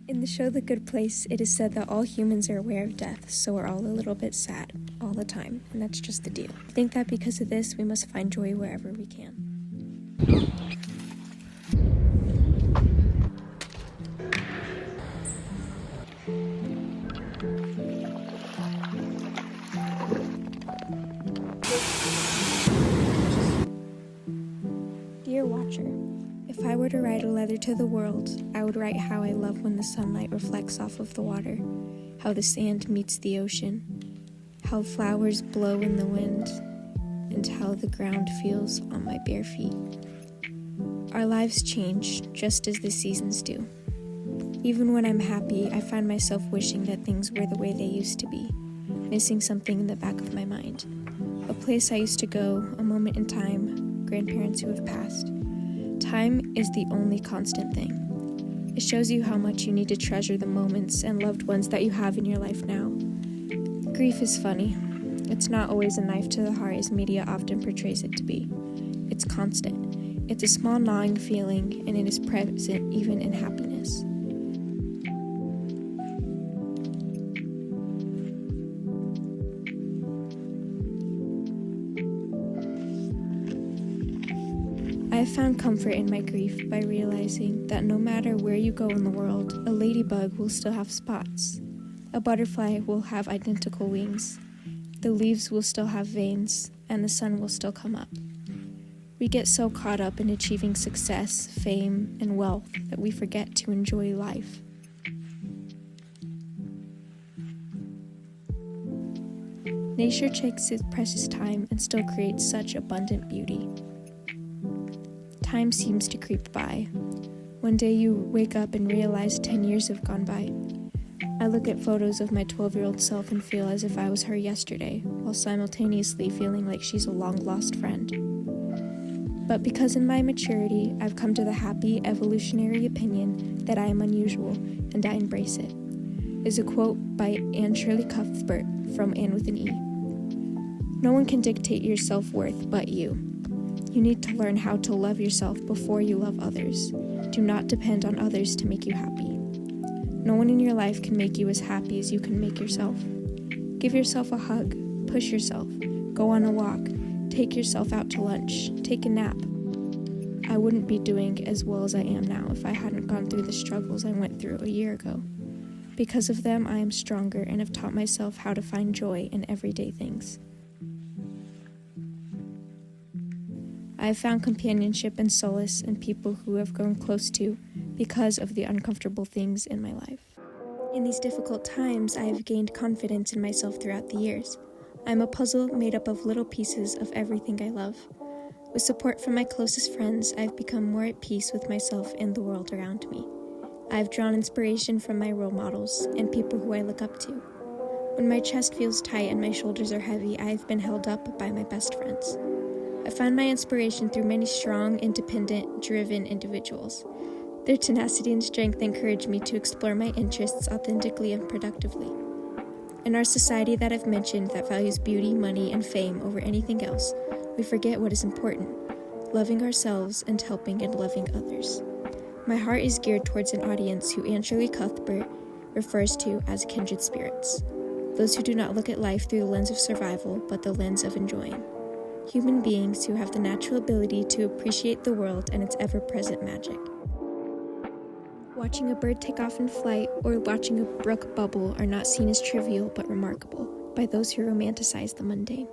In the show The Good Place, it is said that all humans are aware of death, so we're all a little bit sad, all the time, and that's just the deal. I think that because of this, we must find joy wherever we can. Dear Watcher, if I were to write a letter to the world, I would write how I love when the sunlight reflects off of the water, how the sand meets the ocean, how flowers blow in the wind, and how the ground feels on my bare feet. Our lives change, just as the seasons do. Even when I'm happy, I find myself wishing that things were the way they used to be, missing something in the back of my mind. A place I used to go, a moment in time, grandparents who have passed. Time is the only constant thing. It shows you how much you need to treasure the moments and loved ones that you have in your life now. Grief is funny. It's not always a knife to the heart as media often portrays it to be. It's constant. It's a small gnawing feeling, and it is present even in happiness. I have found comfort in my grief by realizing that no matter where you go in the world, a ladybug will still have spots. A butterfly will have identical wings. The leaves will still have veins, and the sun will still come up. We get so caught up in achieving success, fame, and wealth that we forget to enjoy life. Nature takes its precious time and still creates such abundant beauty. Time seems to creep by. One day you wake up and realize 10 years have gone by. I look at photos of my 12-year-old self and feel as if I was her yesterday, while simultaneously feeling like she's a long-lost friend. But because in my maturity, I've come to the happy, evolutionary opinion that I am unusual, and I embrace it, is a quote by Anne Shirley Cuthbert from Anne with an E. No one can dictate your self-worth but you. You need to learn how to love yourself before you love others. Do not depend on others to make you happy. No one in your life can make you as happy as you can make yourself. Give yourself a hug, push yourself, go on a walk, take yourself out to lunch, take a nap. I wouldn't be doing as well as I am now if I hadn't gone through the struggles I went through a year ago. Because of them, I am stronger and have taught myself how to find joy in everyday things. I have found companionship and solace in people who have grown close to because of the uncomfortable things in my life. In these difficult times, I have gained confidence in myself throughout the years. I am a puzzle made up of little pieces of everything I love. With support from my closest friends, I have become more at peace with myself and the world around me. I have drawn inspiration from my role models and people who I look up to. When my chest feels tight and my shoulders are heavy, I have been held up by my best friends. I find my inspiration through many strong, independent, driven individuals. Their tenacity and strength encourage me to explore my interests authentically and productively. In our society that I've mentioned that values beauty, money, and fame over anything else, we forget what is important: loving ourselves and helping and loving others. My heart is geared towards an audience who Anne Shirley Cuthbert refers to as kindred spirits, those who do not look at life through the lens of survival, but the lens of enjoying. Human beings who have the natural ability to appreciate the world and its ever-present magic. Watching a bird take off in flight or watching a brook bubble are not seen as trivial but remarkable by those who romanticize the mundane.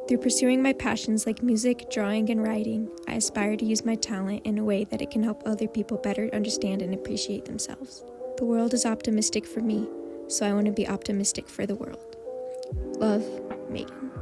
Through pursuing my passions like music, drawing, and writing, I aspire to use my talent in a way that it can help other people better understand and appreciate themselves. The world is optimistic for me, so I want to be optimistic for the world. Love, Maegan.